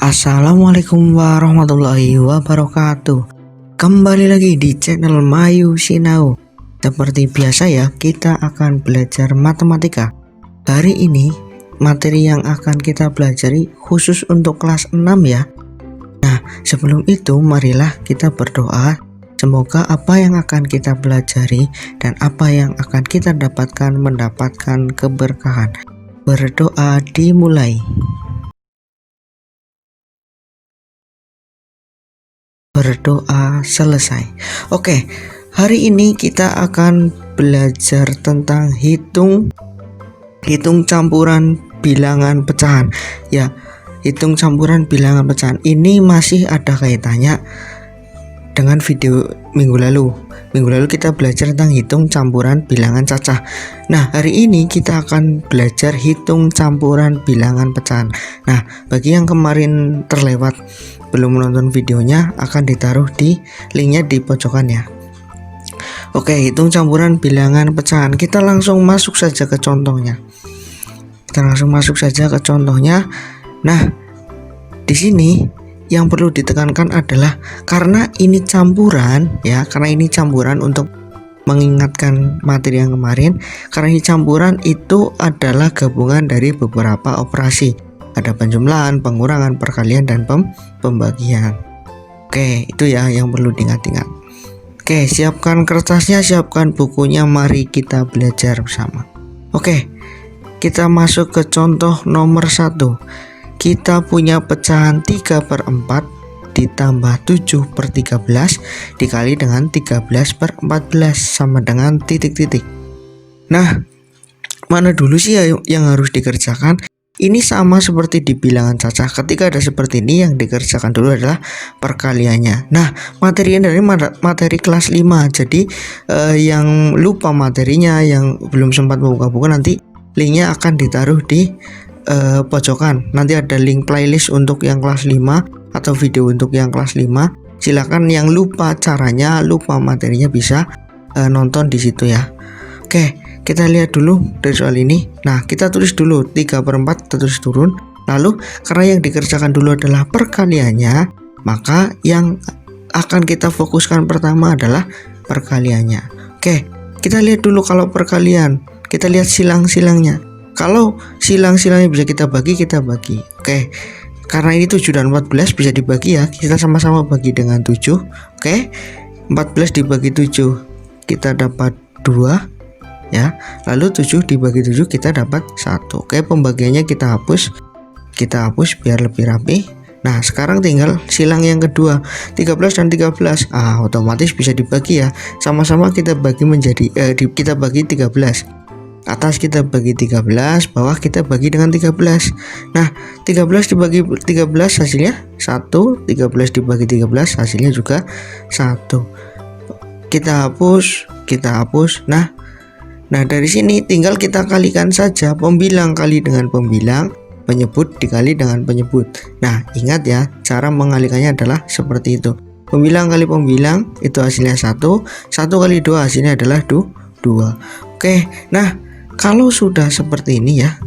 Assalamualaikum warahmatullahi wabarakatuh. Kembali lagi di channel Mayu Sinau. Seperti biasa ya, kita akan belajar matematika. Hari ini materi yang akan kita pelajari khusus untuk kelas 6 ya. Nah, sebelum itu marilah kita berdoa. Semoga apa yang akan kita pelajari dan apa yang akan kita dapatkan mendapatkan keberkahan. Berdoa dimulai. Berdoa selesai. Oke, hari ini kita akan belajar tentang hitung campuran bilangan pecahan. Ya, hitung campuran bilangan pecahan ini masih ada kaitannya dengan video minggu lalu. Minggu lalu kita belajar tentang hitung campuran bilangan cacah. Nah, hari ini kita akan belajar hitung campuran bilangan pecahan. Nah, bagi yang kemarin terlewat belum menonton videonya, akan ditaruh di linknya di pojokan ya. Oke, hitung campuran bilangan pecahan. Kita langsung masuk saja ke contohnya. Nah, di sini yang perlu ditekankan adalah karena ini campuran ya, karena ini campuran untuk mengingatkan materi yang kemarin, karena ini campuran itu adalah gabungan dari beberapa operasi. Ada penjumlahan, pengurangan, perkalian, dan pembagian. Oke, itu ya yang perlu diingat-ingat. Oke, siapkan kertasnya, siapkan bukunya, mari kita belajar bersama. Oke, kita masuk ke contoh nomor 1. Kita punya pecahan 3/4 ditambah 7/13 dikali dengan 13/14 sama dengan titik-titik. Nah, mana dulu sih yang harus dikerjakan? Ini sama seperti di bilangan cacah. Ketika ada seperti ini, yang dikerjakan dulu adalah perkaliannya. Nah, materinya dari materi kelas 5. Jadi yang lupa materinya, yang belum sempat membuka buku, nanti linknya akan ditaruh di pojokan. Nanti ada link playlist untuk yang kelas 5 atau video untuk yang kelas 5. Silakan yang lupa caranya, lupa materinya bisa nonton di situ ya. Oke, kita lihat dulu dari soal ini. Nah, kita tulis dulu 3/4, kita tulis turun. Lalu karena yang dikerjakan dulu adalah perkaliannya, maka yang akan kita fokuskan pertama adalah perkaliannya. Oke, kita lihat dulu kalau perkalian. Kita lihat silang-silangnya. Kalau silang-silangnya bisa kita bagi, kita bagi. Oke, karena ini 7 dan 14 bisa dibagi ya. Kita sama-sama bagi dengan 7. Oke, 14 dibagi 7 kita dapat 2 ya. Lalu 7 dibagi 7 kita dapat 1. Oke, pembagiannya kita hapus biar lebih rapi. Nah, sekarang tinggal silang yang kedua, 13 dan 13. Otomatis bisa dibagi ya. Sama-sama kita bagi menjadi kita bagi 13. Atas kita bagi 13, bawah kita bagi dengan 13. Nah, 13 dibagi 13 hasilnya 1, 13 dibagi 13 hasilnya juga 1. Kita hapus. Nah, dari sini tinggal kita kalikan saja pembilang kali dengan pembilang, penyebut dikali dengan penyebut. Nah, ingat ya, cara mengalikannya adalah seperti itu. Pembilang kali pembilang itu hasilnya 1, 1 kali 2 hasilnya adalah 2. Oke, nah kalau sudah seperti ini ya,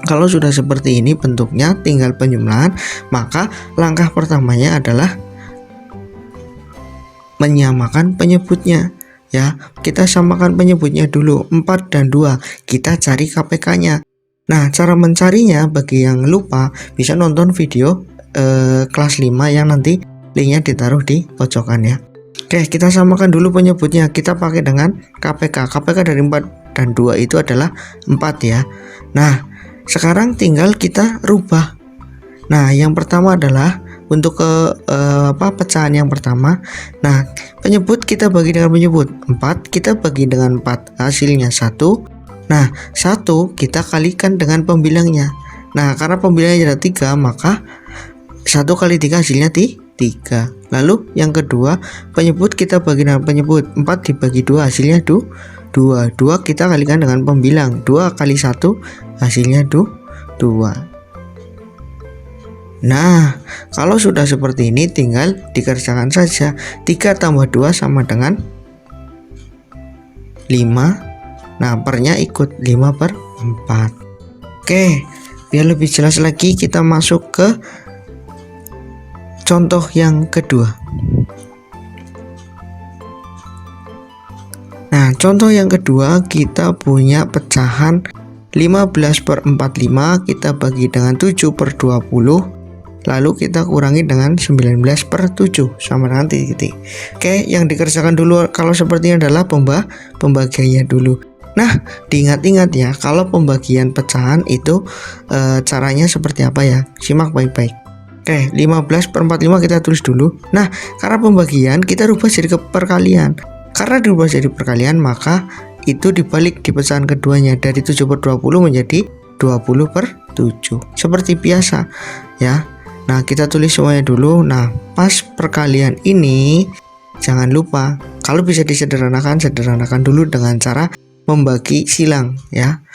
kalau sudah seperti ini bentuknya tinggal penjumlahan, maka langkah pertamanya adalah menyamakan penyebutnya. Ya, kita samakan penyebutnya dulu, 4 dan 2. Kita cari KPK-nya. Nah, cara mencarinya bagi yang lupa bisa nonton video kelas 5 yang nanti linknya ditaruh di pojokan ya. Oke, kita samakan dulu penyebutnya. Kita pakai dengan KPK. KPK dari 4 dan 2 itu adalah 4 ya. Nah, sekarang tinggal kita rubah. Nah, yang pertama adalah untuk pecahan yang pertama. Nah, penyebut kita bagi dengan penyebut 4, kita bagi dengan 4 hasilnya 1. Nah, 1 kita kalikan dengan pembilangnya. Nah, karena pembilangnya ada 3, maka 1 kali 3 hasilnya 3. Lalu yang kedua, penyebut kita bagi dengan penyebut, 4 dibagi 2 hasilnya 2. 2 kita kalikan dengan pembilang, 2 kali 1 hasilnya 2. Nah, kalau sudah seperti ini tinggal dikerjakan saja. 3 tambah 2 sama dengan 5. Nah, pernya ikut 5/4. Oke, biar lebih jelas lagi kita masuk ke contoh yang kedua. Nah, contoh yang kedua kita punya pecahan 15/45 kita bagi dengan 7/20, lalu kita kurangi dengan 19/7 sama dengan titik-titik. Oke, yang dikerjakan dulu kalau seperti ini adalah pembagiannya dulu. Nah, diingat-ingat ya, kalau pembagian pecahan itu caranya seperti apa ya? Simak baik-baik. Oke, 15/45 kita tulis dulu. Nah, karena pembagian kita rubah jadi perkalian. Karena dirubah jadi perkalian, maka itu dibalik di pecahan keduanya dari 7/20 menjadi 20/7 seperti biasa ya. Nah, kita tulis semuanya dulu. Nah, pas perkalian ini jangan lupa kalau bisa disederhanakan, sederhanakan dulu dengan cara membagi silang ya.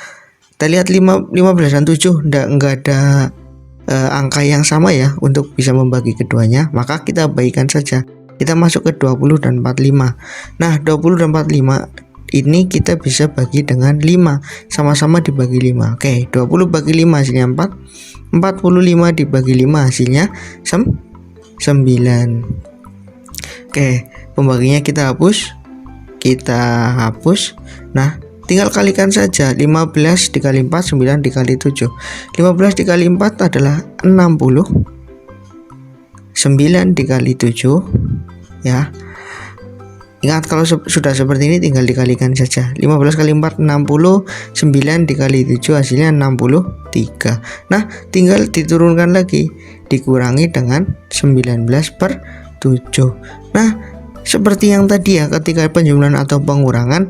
Kita lihat 15 dan 7 enggak ada angka yang sama ya untuk bisa membagi keduanya, maka kita bagikan saja. Kita masuk ke 20 dan 45. Nah, 20 dan 45 ini kita bisa bagi dengan 5, sama-sama dibagi 5. Oke, 20 bagi 5 hasilnya 4. 45 dibagi 5 hasilnya 9. Oke, pembaginya kita hapus. Nah, tinggal kalikan saja. 15 dikali 4, 9 dikali 7. 15 dikali 4 adalah 60. 9 dikali 7 ya. Ingat, kalau sudah seperti ini tinggal dikalikan saja. 15 kali 4 60, 9 dikali 7 hasilnya 63. Nah, tinggal diturunkan lagi, dikurangi dengan 19/7. Nah, seperti yang tadi ya, ketika penjumlahan atau pengurangan,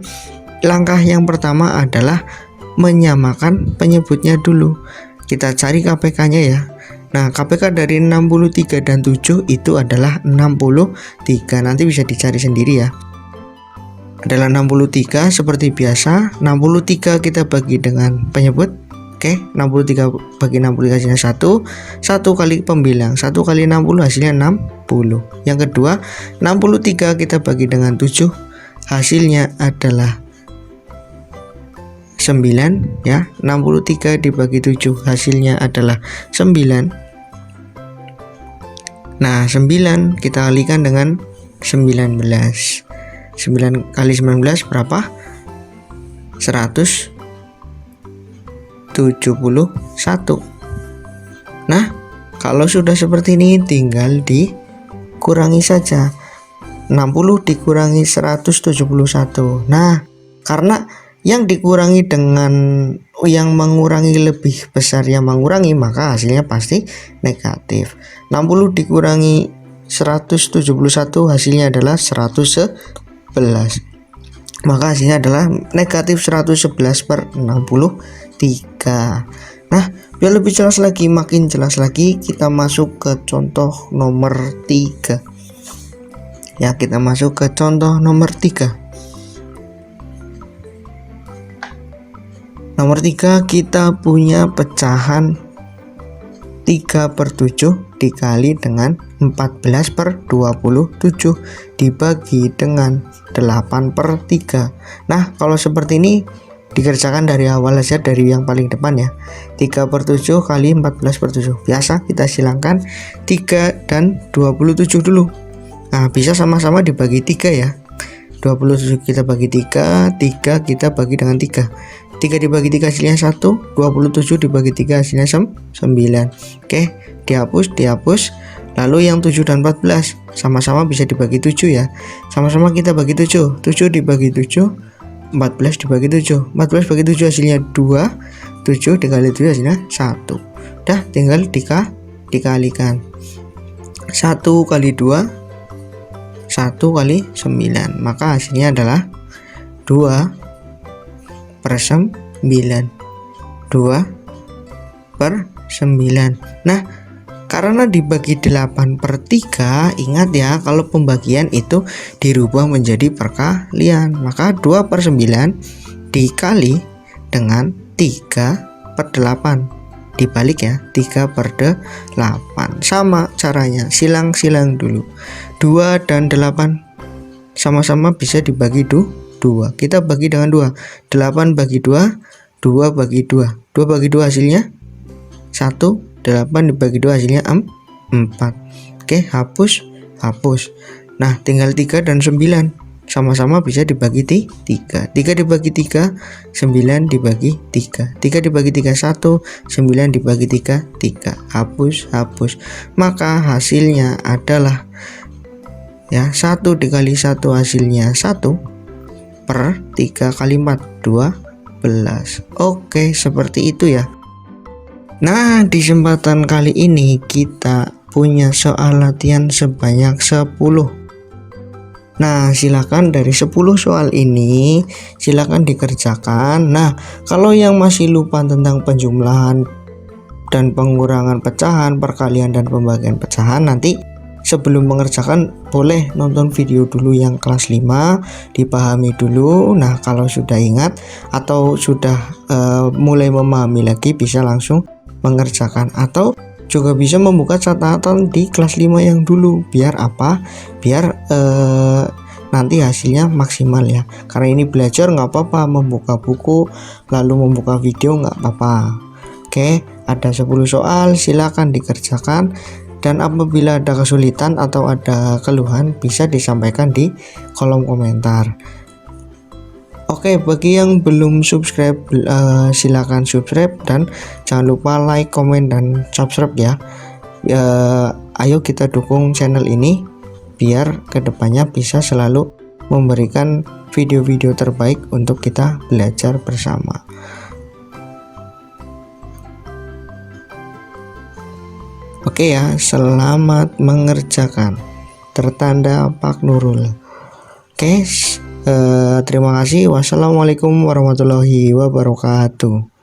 langkah yang pertama adalah menyamakan penyebutnya dulu. Kita cari KPK-nya ya. Nah, KPK dari 63 dan 7 itu adalah 63. Nanti bisa dicari sendiri ya. Adalah 63 seperti biasa. 63 kita bagi dengan penyebut. Oke, 63 bagi 63 hasilnya 1. 1 kali pembilang. 1 kali 60 hasilnya 60. Yang kedua, 63 kita bagi dengan 7. Hasilnya adalah 9 ya. 63 dibagi 7 hasilnya adalah 9. Nah, 9 kita kalikan dengan 19. 9 kali 19 berapa? 171. Nah, kalau sudah seperti ini tinggal dikurangi saja. 60 dikurangi 171. Nah, karena yang dikurangi dengan yang mengurangi lebih besar yang mengurangi, maka hasilnya pasti negatif. 60 dikurangi 171 hasilnya adalah 111. Maka hasilnya adalah negatif 111/63. Nah, biar lebih jelas lagi, makin jelas lagi, kita masuk ke contoh nomor 3. Ya, kita masuk ke contoh nomor 3. Nomor 3 kita punya pecahan 3/7 dikali dengan 14/27 dibagi dengan 8/3. Nah, kalau seperti ini dikerjakan dari awal saja, dari yang paling depan ya. 3/7 kali 14/7. Biasa kita silangkan 3 dan 27 dulu. Nah, bisa sama-sama dibagi 3 ya. 27 kita bagi 3, 3 kita bagi dengan 3. 3 dibagi 3 hasilnya 1, 27 dibagi 3 hasilnya 9. Oke, dihapus. Lalu yang 7 dan 14 sama-sama bisa dibagi 7 ya. Sama-sama kita bagi 7. 7 dibagi 7, 14 dibagi 7. 14 bagi 7 hasilnya 2, 7 dikali 7 hasilnya 1. Dah, tinggal dikalikan. 1 kali 2, 1 kali 9. Maka hasilnya adalah 2/9. 2/9. Nah, karena dibagi 8/3, ingat ya, kalau pembagian itu dirubah menjadi perkalian, maka 2/9 dikali dengan 3/8. Dibalik ya, 3/8. Sama caranya, silang-silang dulu. 2 dan 8 sama-sama bisa dibagi 2. Kita bagi dengan 2. 8 bagi 2, 2 bagi 2. 2 bagi 2 hasilnya 1, 8 dibagi 2 hasilnya 4. Oke, hapus. Nah, tinggal 3 dan 9 sama-sama bisa dibagi 3. 3 dibagi 3, 9 dibagi 3. 3 dibagi 3 1, 9 dibagi 3 3. Hapus. Maka hasilnya adalah 1 dikali 1 hasilnya 1 per 3 kali 4 12. Oke, seperti itu ya. Nah, di kesempatan kali ini kita punya soal latihan sebanyak 10. Nah, silakan dari 10 soal ini silakan dikerjakan. Nah, kalau yang masih lupa tentang penjumlahan dan pengurangan pecahan, perkalian dan pembagian pecahan, nanti sebelum mengerjakan boleh nonton video dulu yang kelas 5, dipahami dulu. Nah, kalau sudah ingat atau sudah mulai memahami lagi, bisa langsung mengerjakan, atau juga bisa membuka catatan di kelas 5 yang dulu. Biar apa? Biar nanti hasilnya maksimal ya. Karena ini belajar nggak apa-apa, membuka buku lalu membuka video nggak apa-apa. Oke, ada 10 soal, silakan dikerjakan. Dan apabila ada kesulitan atau ada keluhan, bisa disampaikan di kolom komentar. Oke, bagi yang belum subscribe, silakan subscribe dan jangan lupa like, komen, dan subscribe ya. Ayo kita dukung channel ini biar kedepannya bisa selalu memberikan video-video terbaik untuk kita belajar bersama. Oke ya, selamat mengerjakan. Tertanda Pak Nurul. Oke, terima kasih. Wassalamualaikum warahmatullahi wabarakatuh.